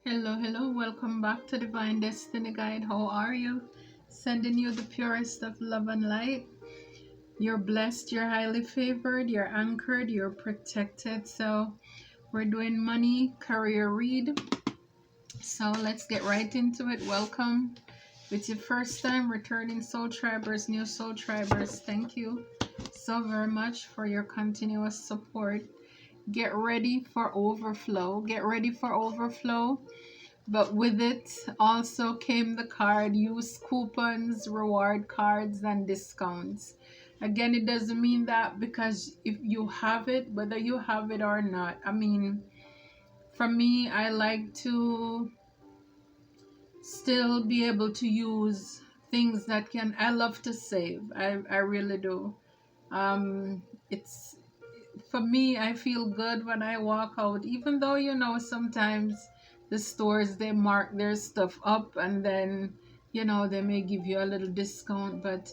Hello, welcome back to Divine Destiny Guide. How are you? Sending you the purest of love and light. You're blessed, you're highly favored, you're anchored, you're protected. So, we're doing money career read. So, let's get right into it. Welcome. If it's your first time returning soul tribers, new soul tribers, thank you so very much for your continuous support. Get ready for overflow. Get ready for overflow. But with it also came the card, use coupons, reward cards, and discounts. Again, it doesn't mean that because if you have it, whether you have it or not. I mean, for me, I like to still be able to use things that I love to save. I really do. It's for me, I feel good when I walk out, even though sometimes the stores they mark their stuff up and then they may give you a little discount, but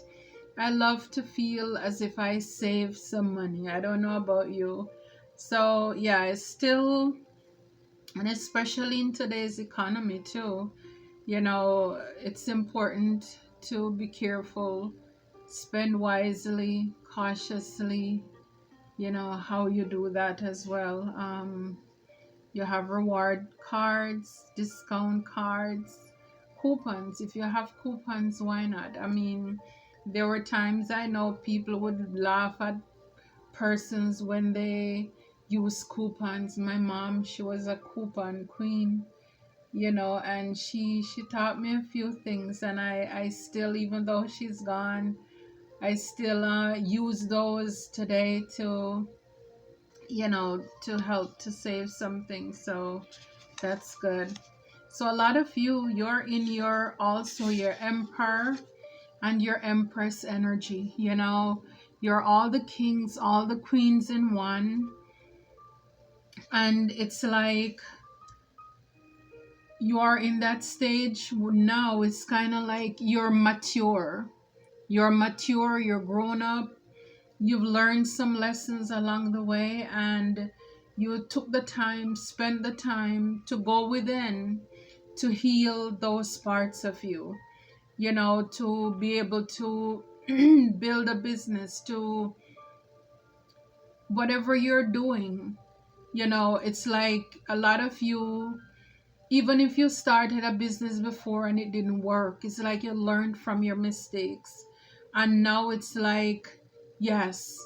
I love to feel as if I save some money. I don't know about you. So yeah, it's still, and especially in today's economy too, it's important to be careful, spend wisely, cautiously, how you do that as well. You have reward cards, discount cards, coupons. If you have coupons, why not? I mean, there were times I know people would laugh at persons when they use coupons. My mom, she was a coupon queen, and she taught me a few things, and I still, even though she's gone, I still use those today to help to save something. So that's good. So a lot of you're in your also your Emperor and your Empress energy. You're all the kings, all the queens in one. And it's like you are in that stage now. It's kind of like you're mature. You're grown up. You've learned some lessons along the way, and you took the time, spent the time to go within to heal those parts of you, to be able to build a business, to whatever you're doing. It's like a lot of you, even if you started a business before and it didn't work, it's like you learned from your mistakes. And now it's like, yes,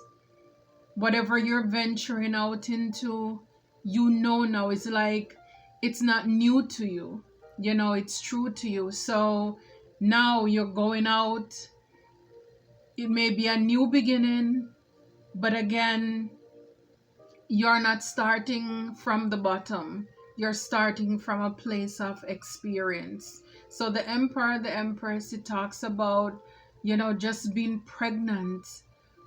whatever you're venturing out into, now it's like it's not new to you. It's true to you. So now you're going out. It may be a new beginning, but again, you're not starting from the bottom. You're starting from a place of experience. So the Emperor, the Empress, it talks about, just being pregnant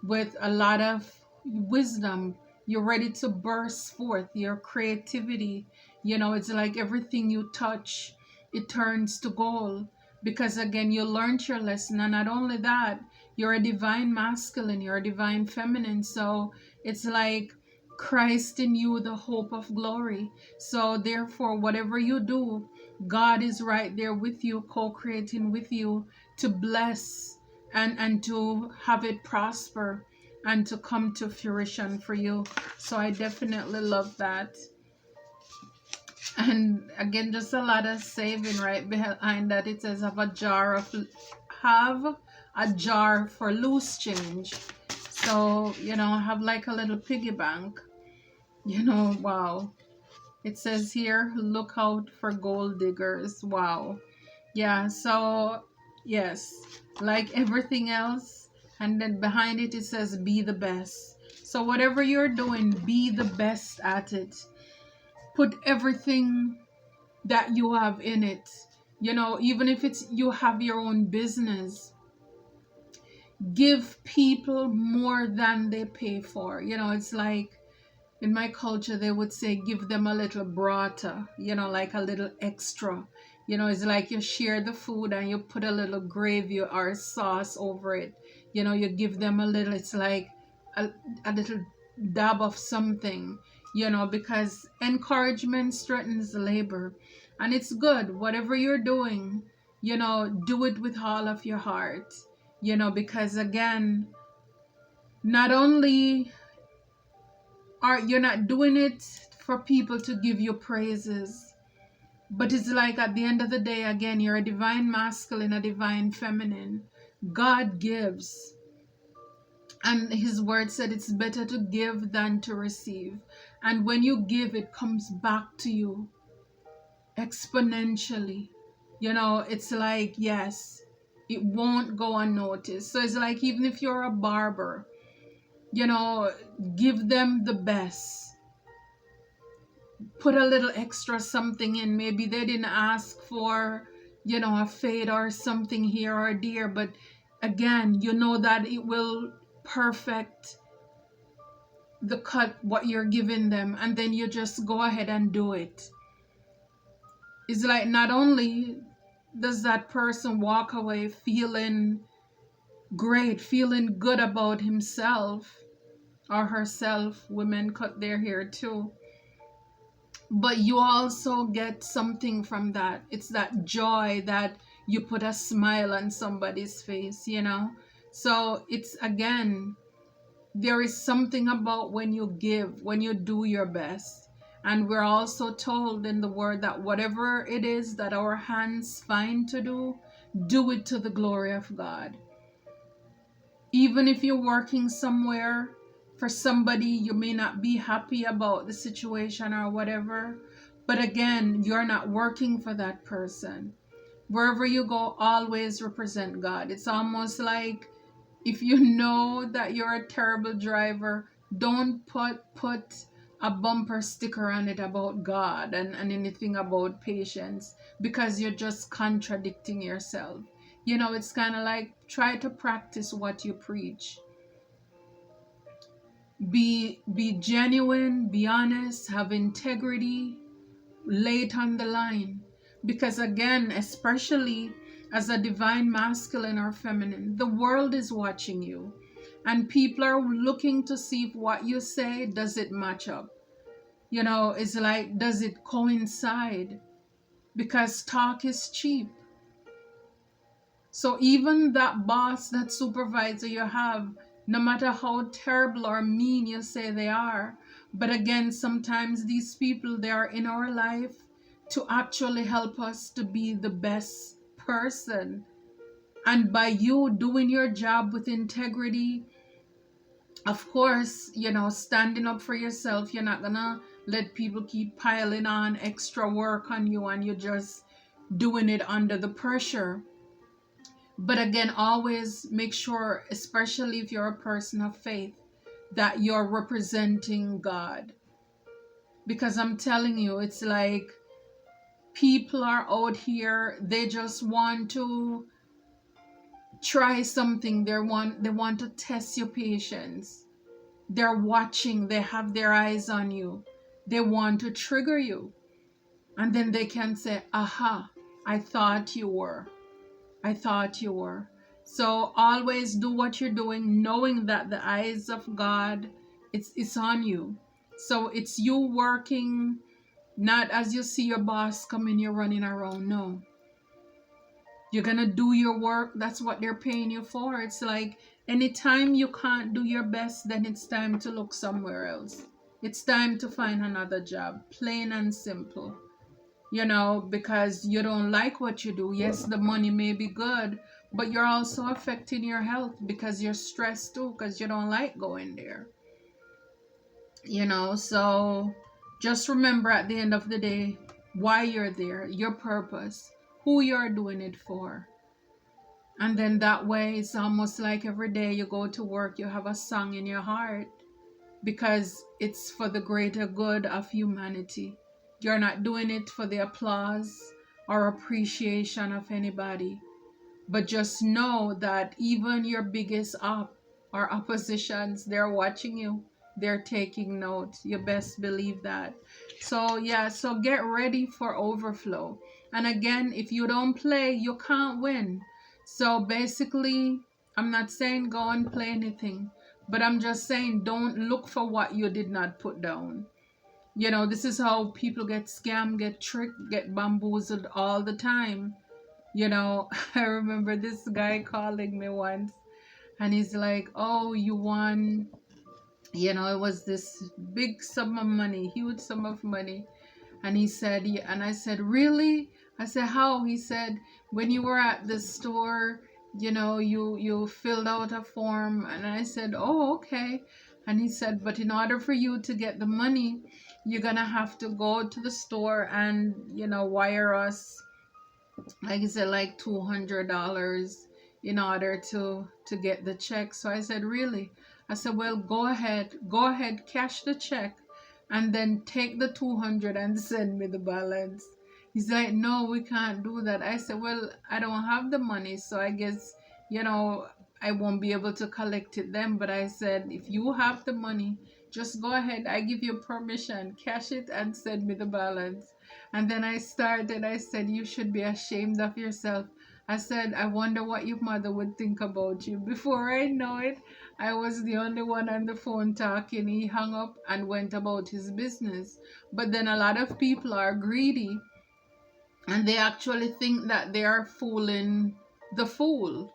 with a lot of wisdom. You're ready to burst forth your creativity. It's like everything you touch, it turns to gold. Because again, you learned your lesson. And not only that, you're a divine masculine, you're a divine feminine. So it's like Christ in you, the hope of glory. So therefore, whatever you do, God is right there with you, co-creating with you to bless and to have it prosper and to come to fruition for you. So I definitely love that. And again, just a lot of saving right behind that. It says have a jar for loose change. So, have like a little piggy bank. Wow. It says here, look out for gold diggers. Wow. Yeah, so yes, like everything else. And then behind it, it says be the best. So whatever you're doing, be the best at it. Put everything that you have in it. Even if it's you have your own business, give people more than they pay for. It's like in my culture, they would say, give them a little brata, like a little extra. It's like you share the food and you put a little gravy or sauce over it. You give them a little, it's like a little dab of something, because encouragement strengthens labor. And it's good. Whatever you're doing, do it with all of your heart. Because again, not only are you're not doing it for people to give you praises, but it's like at the end of the day, again, you're a divine masculine, a divine feminine. God gives. And his word said it's better to give than to receive. And when you give, it comes back to you exponentially. It's like, yes, it won't go unnoticed. So it's like, even if you're a barber, give them the best. Put a little extra something in. Maybe they didn't ask for, a fade or something here or there, but again, that it will perfect the cut, what you're giving them, and then you just go ahead and do it. It's like, not only does that person walk away feeling great, feeling good about himself or herself, women cut their hair too, but you also get something from that. It's that joy that you put a smile on somebody's face, So it's, again, there is something about when you give, when you do your best. And we're also told in the word that whatever it is that our hands find to do it to the glory of God. Even if you're working somewhere for somebody, you may not be happy about the situation or whatever, but again, you're not working for that person. Wherever you go, always represent God. It's almost like, if you know that you're a terrible driver, don't put a bumper sticker on it about God and anything about patience, because you're just contradicting yourself. It's kind of like, try to practice what you preach. Be genuine, be honest, have integrity, lay it on the line. Because again, especially as a divine masculine or feminine, the world is watching you. And people are looking to see if what you say, does it match up? It's like, does it coincide? Because talk is cheap. So even that boss, that supervisor you have, no matter how terrible or mean you say they are, but again, sometimes these people, they are in our life to actually help us to be the best person. And by you doing your job with integrity, of course, standing up for yourself, you're not gonna let people keep piling on extra work on you and you're just doing it under the pressure. But again, always make sure, especially if you're a person of faith, that you're representing God. Because I'm telling you, it's like, people are out here, they just want to try something. They want to test your patience. They're watching, they have their eyes on you. They want to trigger you. And then they can say, aha, I thought you were. So always do what you're doing, knowing that the eyes of God, it's on you. So it's you working, not as you see your boss coming, you're running around. No. You're going to do your work. That's what they're paying you for. It's like, anytime you can't do your best, then it's time to look somewhere else. It's time to find another job. Plain and simple. Because you don't like what you do. Yes, the money may be good, but you're also affecting your health because you're stressed too, because you don't like going there. So just remember, at the end of the day, why you're there, your purpose, who you're doing it for. And then that way, it's almost like every day you go to work, you have a song in your heart, because it's for the greater good of humanity. You're not doing it for the applause or appreciation of anybody. But just know that even your biggest or oppositions, they're watching you. They're taking note. You best believe that. So get ready for overflow. And again, if you don't play, you can't win. So basically, I'm not saying go and play anything, but I'm just saying, don't look for what you did not put down. You know, this is how people get scammed, get tricked, get bamboozled all the time. You know, I remember this guy calling me once, and he's like, "Oh, you won." You know, it was this big sum of money, huge sum of money. And he said, yeah. And I said, really? I said, how? He said, when you were at the store, you know, you filled out a form. And I said, oh, okay. And he said, but in order for you to get the money, you're gonna have to go to the store and, you know, wire us, like I said, like $200 in order to get the check. So I said, really? I said, well, go ahead, cash the check, and then take the 200 and send me the balance. He's like, no, we can't do that. I said, well, I don't have the money, so I guess, you know, I won't be able to collect it then. But I said, if you have the money, just go ahead. I give you permission, cash it and send me the balance. And then I said, you should be ashamed of yourself. I said, I wonder what your mother would think about you. Before I know it, I was the only one on the phone talking. He hung up and went about his business. But then a lot of people are greedy, and they actually think that they are fooling the fool,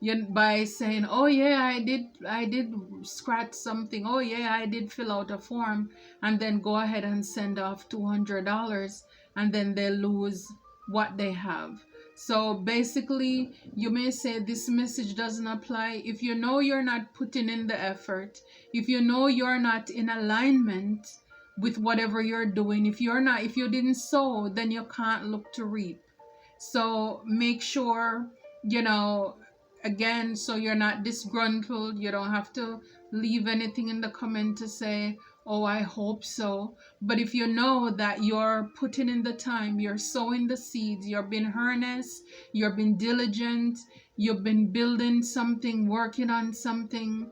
you, by saying, oh yeah, I did scratch something, oh yeah, I did fill out a form, and then go ahead and send off $200, and then they lose what they have. So basically, you may say this message doesn't apply if you know you're not putting in the effort, if you know you're not in alignment with whatever you're doing. If you didn't sow, then you can't look to reap. So make sure, you know, again, so you're not disgruntled. You don't have to leave anything in the comment to say, oh, I hope so. But if you know that you're putting in the time, you're sowing the seeds, you've been earnest, you've been diligent, you've been building something, working on something,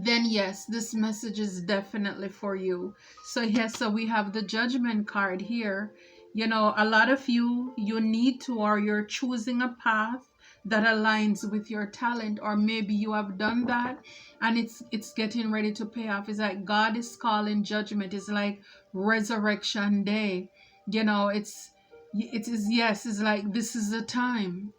then yes, this message is definitely for you. So yes, so we have the judgment card here. You know, a lot of you need to, or you're choosing a path that aligns with your talent, or maybe you have done that and it's getting ready to pay off. It's like God is calling judgment. It's like resurrection day. You know, it is, yes, it's like this is the time.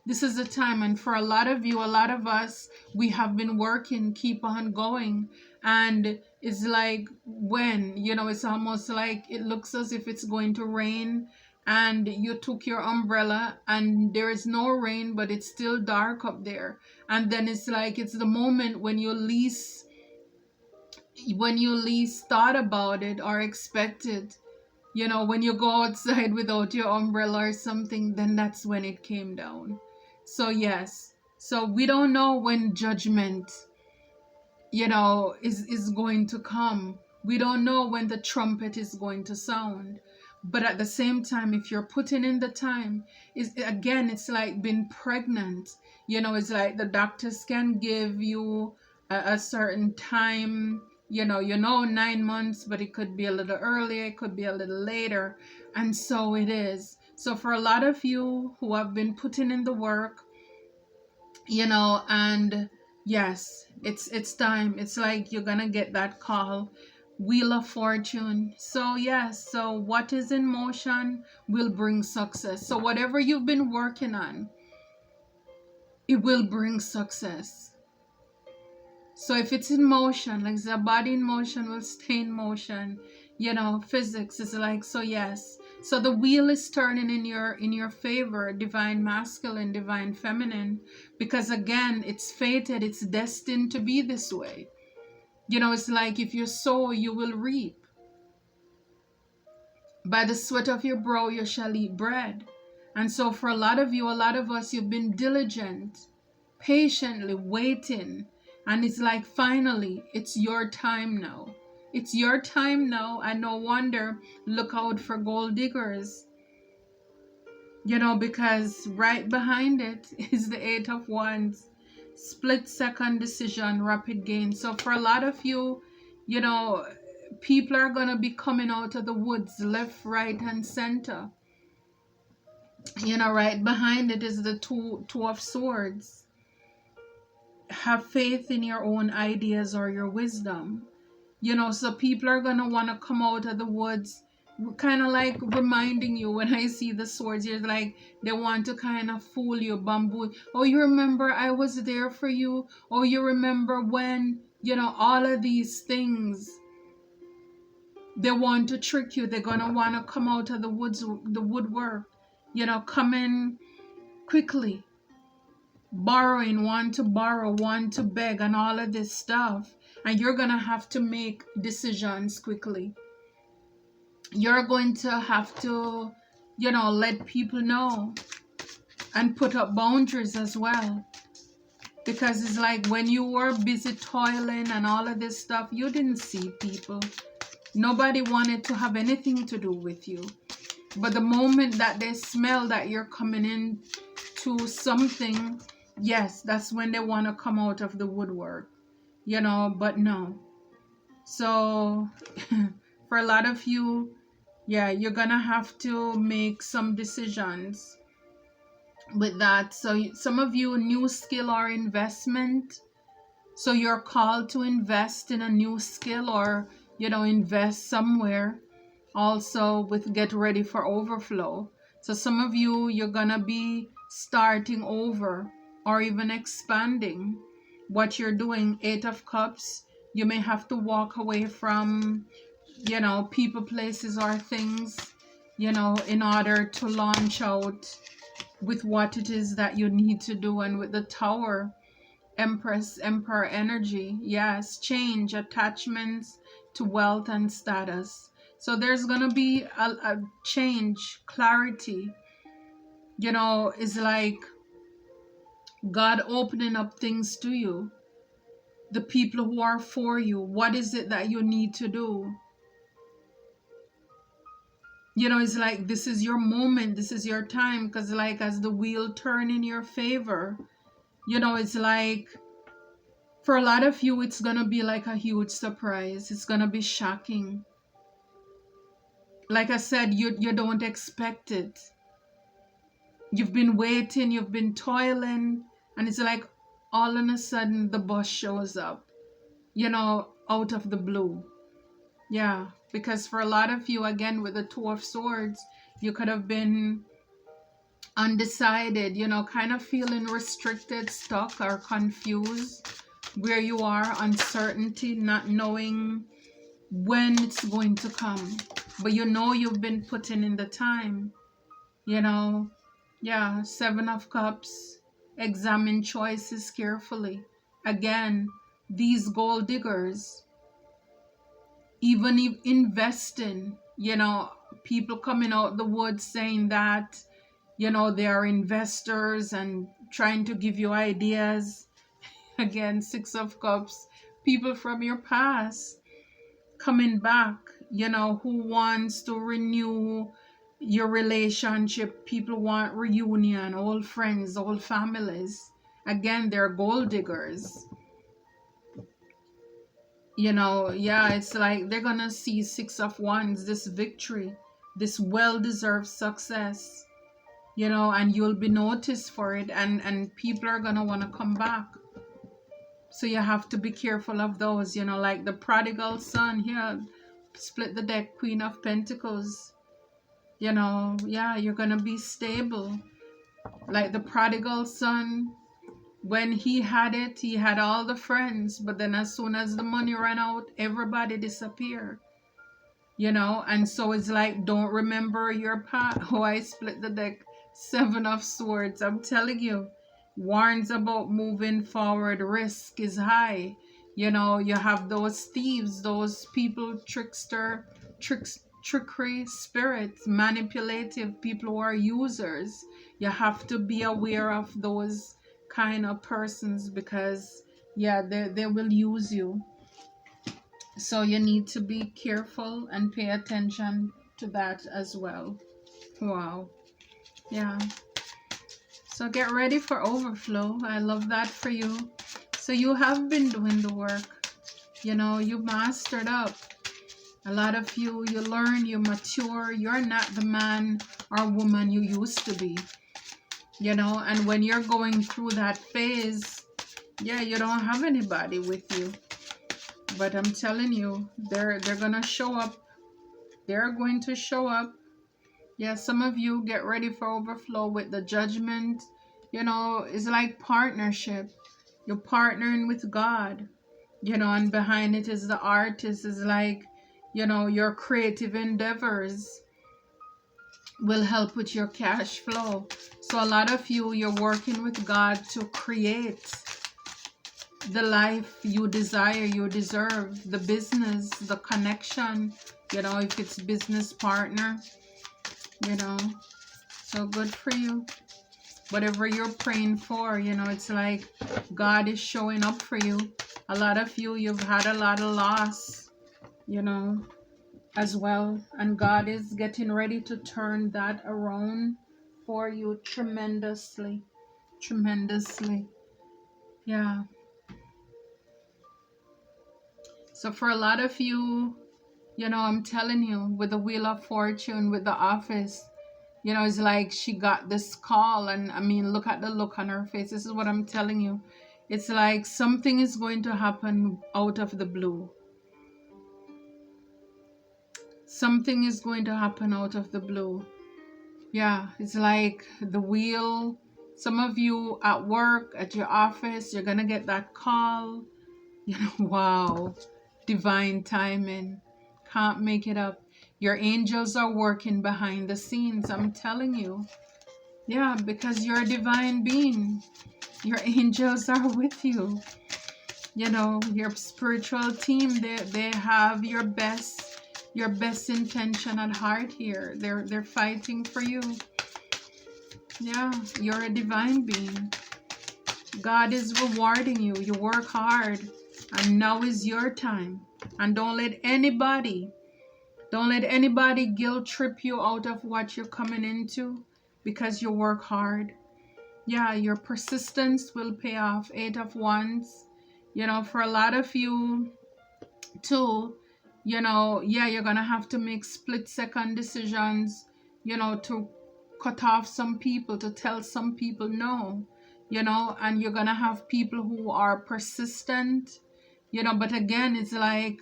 This is the time. And for a lot of you, a lot of us, we have been working, keep on going. And it's like, when, you know, it's almost like it looks as if it's going to rain, and you took your umbrella and there is no rain, but it's still dark up there. And then it's like, it's the moment when you least thought about it or expected, you know, when you go outside without your umbrella or something, then that's when it came down. So yes, so we don't know when judgment, you know, is going to come. We don't know when the trumpet is going to sound. But at the same time, if you're putting in the time, is again, it's like being pregnant. You know, it's like the doctors can give you a certain time, you know, 9 months, but it could be a little earlier, it could be a little later. And so it is. So for a lot of you who have been putting in the work, you know, and yes, it's time. It's like you're gonna get that call, wheel of fortune. So yes, so what is in motion will bring success. So whatever you've been working on, it will bring success. So if it's in motion, like the body in motion will stay in motion, you know, physics is like, so yes. So the wheel is turning in your favor, divine masculine, divine feminine, because again, it's fated, it's destined to be this way. You know, it's like if you sow, you will reap. By the sweat of your brow, you shall eat bread. And so for a lot of you, a lot of us, you've been diligent, patiently waiting. And it's like, finally, it's your time now. It's your time now. And no wonder, look out for gold diggers. You know, because right behind it is the Eight of Wands. Split second decision, rapid gain. So for a lot of you, you know, people are going to be coming out of the woods, left, right, and center. You know, right behind it is the two of swords. Have faith in your own ideas or your wisdom. You know, so people are going to want to come out of the woods, kind of like reminding you. When I see the swords, you're like, they want to kind of fool you, bamboo. Oh, you remember I was there for you? Oh, you remember when, you know, all of these things. They want to trick you. They're going to want to come out of the woods, the woodwork, you know, come in quickly, borrowing, want to borrow, want to beg, and all of this stuff. And you're going to have to make decisions quickly. You're going to have to, you know, let people know and put up boundaries as well. Because it's like when you were busy toiling and all of this stuff, you didn't see people. Nobody wanted to have anything to do with you. But the moment that they smell that you're coming in to something, yes, that's when they want to come out of the woodwork, you know, but no. So for a lot of you, yeah, you're gonna have to make some decisions with that. So some of you, new skill or investment, so you're called to invest in a new skill, or you know, invest somewhere. Also with get ready for overflow. So some of you, you're gonna be starting over or even expanding what you're doing. 8 of Cups, you may have to walk away from, you know, people, places, or things, you know, in order to launch out with what it is that you need to do. And with the Tower, Empress, Emperor energy, yes, change, attachments to wealth and status. So there's going to be a change, clarity, you know, it's like God opening up things to you, the people who are for you. What is it that you need to do? You know, it's like this is your moment, this is your time, because like as the wheel turn in your favor, you know, it's like for a lot of you, it's going to be like a huge surprise. It's going to be shocking. Like I said, you don't expect it. You've been waiting, you've been toiling, and it's like all of a sudden the boss shows up, you know, out of the blue. Yeah, because for a lot of you, again, with the Two of Swords, you could have been undecided, you know, kind of feeling restricted, stuck, or confused where you are, uncertainty, not knowing when it's going to come. But you know you've been putting in the time, you know. Yeah, 7 of Cups. Examine choices carefully. Again, these gold diggers, even if investing, you know, people coming out the woods saying that, you know, they are investors and trying to give you ideas. Again, 6 of Cups. People from your past coming back, you know, who wants to renew your relationship. People want reunion, old friends, old families. Again, they're gold diggers. You know, yeah, it's like they're gonna see 6 of Wands, this victory, this well-deserved success, you know, and you'll be noticed for it, and people are gonna want to come back. So you have to be careful of those, you know, like the prodigal son here, split the deck, Queen of Pentacles. You know, yeah, you're gonna be stable. Like the prodigal son, when he had it, he had all the friends, but then as soon as the money ran out, everybody disappeared. You know, and so it's like, don't remember your past. Oh, I split the deck, 7 of Swords. I'm telling you, warns about moving forward. Risk is high. You know, you have those thieves, those people, trickery spirits, manipulative people who are users. You have to be aware of those kind of persons, because yeah, they will use you. So you need to be careful and pay attention to that as well. Wow. Yeah. So get ready for overflow. I love that for you. So you have been doing the work. You know, you mastered up. A lot of you, you learn, you mature. You're not the man or woman you used to be. You know, and when you're going through that phase, yeah, you don't have anybody with you. But I'm telling you, they're gonna show up. They're going to show up. Yeah, some of you get ready for overflow with the judgment. It's like partnership. You're partnering with God, and behind it is the artist. Is like, your creative endeavors will help with your cash flow. So a lot of you're working with God to create the life you desire, you deserve, the business, the connection, if it's business partner, you know. So good for you. Whatever you're praying for, it's like God is showing up for you. A lot of you've had a lot of loss, as well. And God is getting ready to turn that around for you tremendously. Tremendously. Yeah. So for a lot of you, I'm telling you, with the Wheel of Fortune, with the office, it's like she got this call. And I mean, look at the look on her face. This is what I'm telling you. It's like something is going to happen out of the blue. Something is going to happen out of the blue. Yeah, it's like the wheel. Some of you at work, at your office, you're going to get that call. Wow. Divine timing. Can't make it up. Your angels are working behind the scenes, I'm telling you. Yeah, because you're a divine being. Your angels are with you. Your spiritual team, they have your best intention at heart here. They're fighting for you. Yeah, you're a divine being. God is rewarding you. You work hard, and now is your time. And don't let anybody guilt trip you out of what you're coming into, because you work hard. Yeah, your persistence will pay off. 8 of Wands. For a lot of you too, yeah, you're gonna have to make split-second decisions, to cut off some people, to tell some people no, and you're gonna have people who are persistent, but again, it's like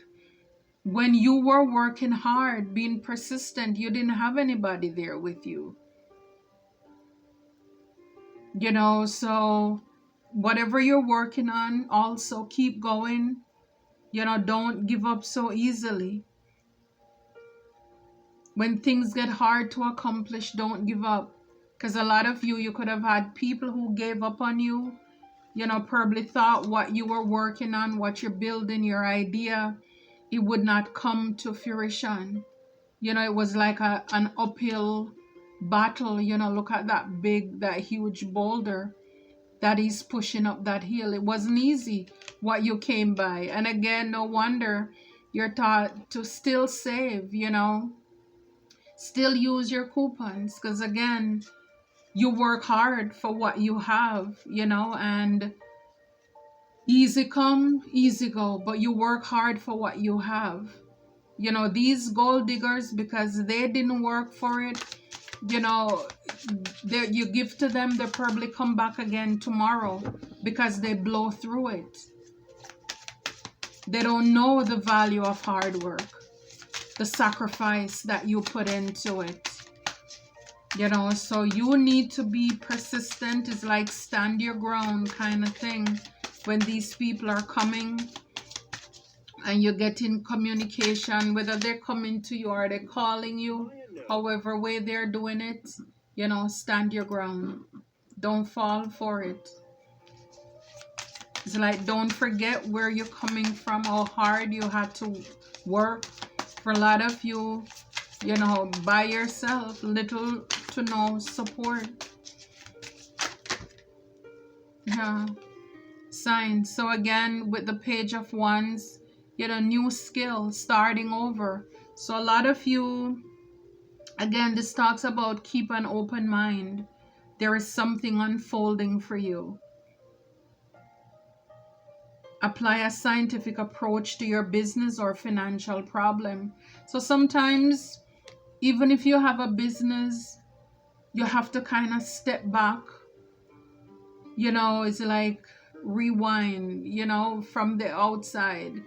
when you were working hard, being persistent, you didn't have anybody there with you, so whatever you're working on, also keep going, don't give up so easily. When things get hard to accomplish, don't give up. Because a lot of you could have had people who gave up on you, probably thought what you were working on, what you're building, your idea, it would not come to fruition. It was like an uphill battle. Look at that huge boulder that is pushing up that hill. It wasn't easy what you came by. And again, no wonder you're taught to still save, still use your coupons, because again, you work hard for what you have, and easy come, easy go, but you work hard for what you have. These gold diggers, because they didn't work for it, you give to them, they probably come back again tomorrow because they blow through it. They don't know the value of hard work, the sacrifice that you put into it. So you need to be persistent. It's like stand your ground kind of thing. When these people are coming and you get in communication, whether they're coming to you or they're calling you, however way they're doing it, stand your ground. Don't fall for it. It's like, don't forget where you're coming from, how hard you had to work. For a lot of you, by yourself, little to no support. Yeah. Signs. So again, with the Page of Wands, new skill, starting over. So a lot of you, again, this talks about keep an open mind. There is something unfolding for you. Apply a scientific approach to your business or financial problem. So sometimes, even if you have a business, you have to kind of step back. It's like rewind, from the outside.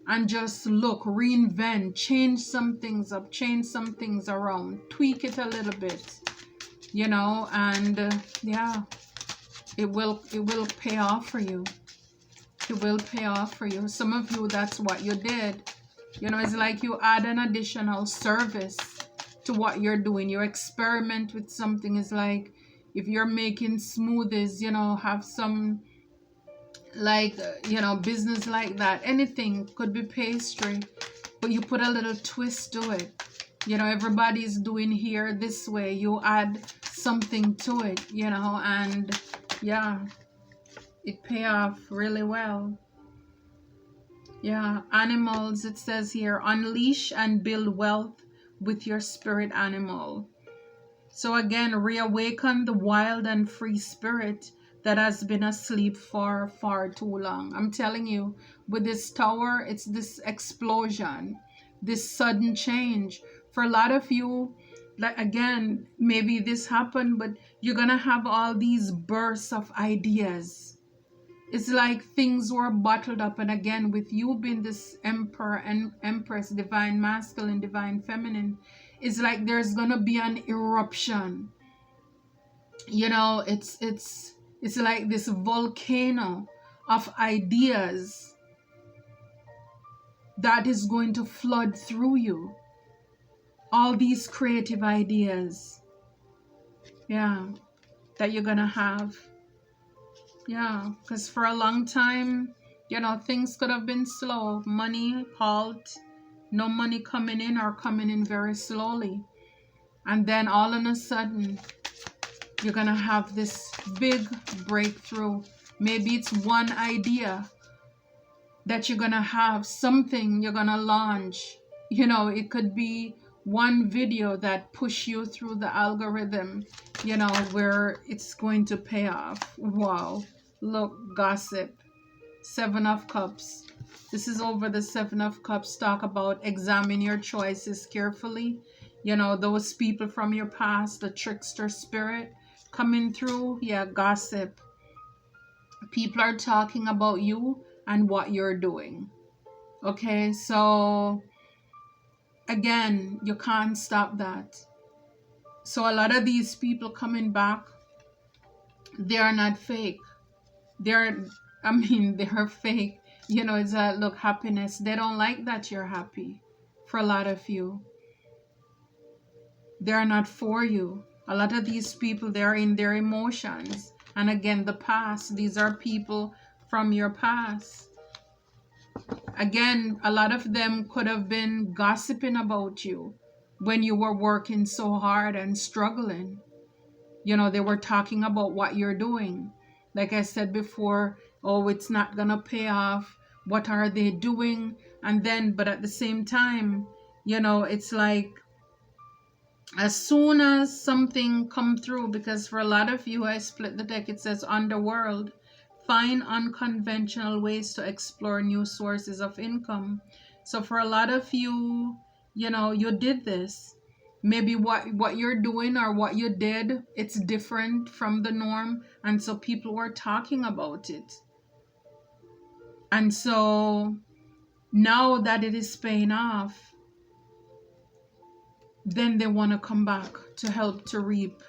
and just look, reinvent, change some things up, change some things around, tweak it a little bit, you know, and yeah, it will pay off for you. It will pay off for you. Some of you, that's what you did. You know, it's like you add an additional service to what you're doing. You experiment with something. It's like if you're making smoothies, you know, have some like, you know, business like that. Anything could be pastry, but you put a little twist to it. You know, everybody's doing here this way. You add something to it, you know, and yeah, it pay off really well. Yeah, animals, it says here, unleash and build wealth with your spirit animal. So again, reawaken the wild and free spirit that has been asleep for far too long. I'm telling you, with this tower, it's this explosion, this sudden change. For a lot of you, like again, maybe this happened, but you're gonna have all these bursts of ideas. It's like things were bottled up, and again, with you being this emperor and empress, divine masculine, divine feminine, it's like there's gonna be an eruption. You know, it's like this volcano of ideas that is going to flood through you. All these creative ideas, yeah, that you're gonna have. Yeah, because for a long time, you know, things could have been slow. Money, halt, no money coming in or coming in very slowly. And then all of a sudden, you're going to have this big breakthrough. Maybe it's one idea that you're going to have, something you're going to launch. You know, it could be one video that push you through the algorithm, you know, where it's going to pay off. Wow. Look, gossip. 7 of Cups. This is over the 7 of Cups. Talk about examine your choices carefully. You know, those people from your past, the trickster spirit coming through. Yeah, gossip. People are talking about you and what you're doing. Okay, so again, you can't stop that. So a lot of these people coming back, they are not fake. They're fake. You know, it's a look, happiness. They don't like that you're happy. For a lot of you, they're not for you. A lot of these people, they're in their emotions. And again, the past, these are people from your past. Again, a lot of them could have been gossiping about you when you were working so hard and struggling. You know, they were talking about what you're doing. Like I said before, oh, it's not gonna pay off. What are they doing? And then, but at the same time, you know, it's like as soon as something come through, because for a lot of you, I split the deck, it says underworld, find unconventional ways to explore new sources of income. So for a lot of you, you know, you did this. Maybe what you're doing or what you did, it's different from the norm. And so people were talking about it. And so now that it is paying off, then they want to come back to help to reap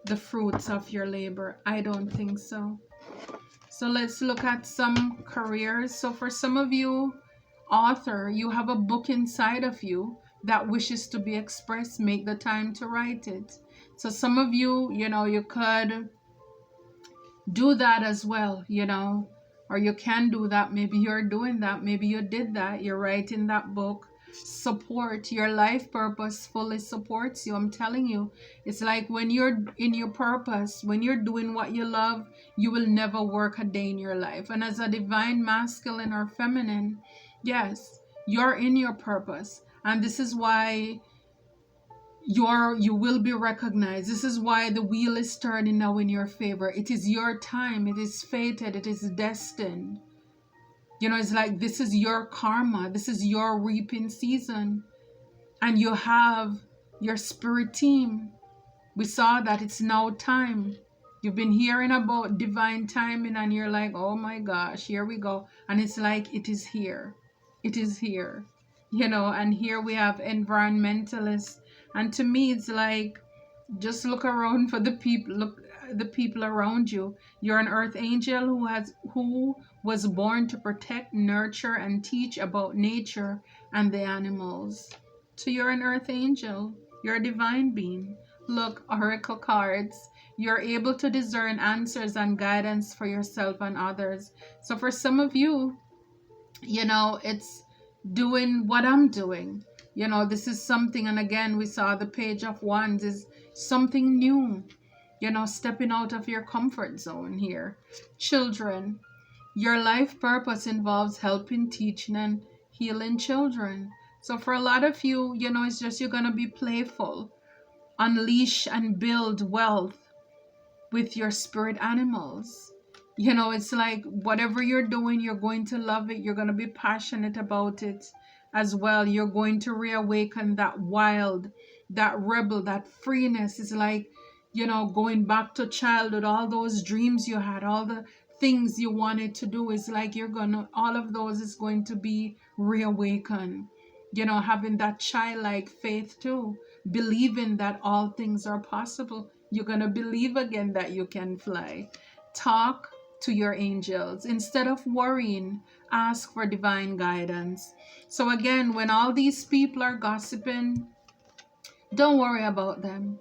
the fruits of your labor. I don't think so. So let's look at some careers. So for some of you, author, you have a book inside of you that wishes to be expressed. Make the time to write it. So some of you, you know, you could do that as well, you know, or you can do that. Maybe you're doing that. Maybe you did that. You're writing that book. Support your life purpose fully supports you. I'm telling you, it's like when you're in your purpose, when you're doing what you love, you will never work a day in your life. And as a divine masculine or feminine, yes, you're in your purpose. And this is why you will be recognized. This is why the wheel is turning now in your favor. It is your time. It is fated. It is destined. You know, it's like this is your karma. This is your reaping season. And you have your spirit team. We saw that it's now time. You've been hearing about divine timing and you're like, oh my gosh, here we go. And it's like it is here. it is here. And here we have environmentalists. And to me, it's like, just look around for the people, look the people around you. You're an earth angel who was born to protect, nurture, and teach about nature and the animals. So you're an earth angel. You're a divine being. Look, oracle cards. You're able to discern answers and guidance for yourself and others. So for some of you, it's doing what I'm doing. This is something, and again, we saw the Page of Wands is something new, stepping out of your comfort zone here. Children, your life purpose involves helping, teaching, and healing children. So for a lot of you, it's just you're going to be playful, unleash and build wealth with your spirit animals. It's like whatever you're doing, you're going to love it. You're going to be passionate about it as well. You're going to reawaken that wild, that rebel, that freeness. Is like, going back to childhood, all those dreams you had, all the things you wanted to do. Is like all of those is going to be reawakened. Having that childlike faith too, believing that all things are possible. You're going to believe again that you can fly. Talk to your angels. Instead of worrying, ask for divine guidance. So again, when all these people are gossiping, don't worry about them.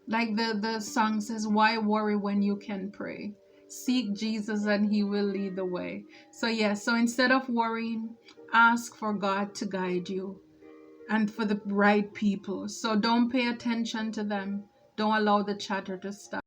Like the song says, why worry when you can pray? Seek Jesus and he will lead the way. So instead of worrying, ask for God to guide you and for the right people. So don't pay attention to them. Don't allow the chatter to stop.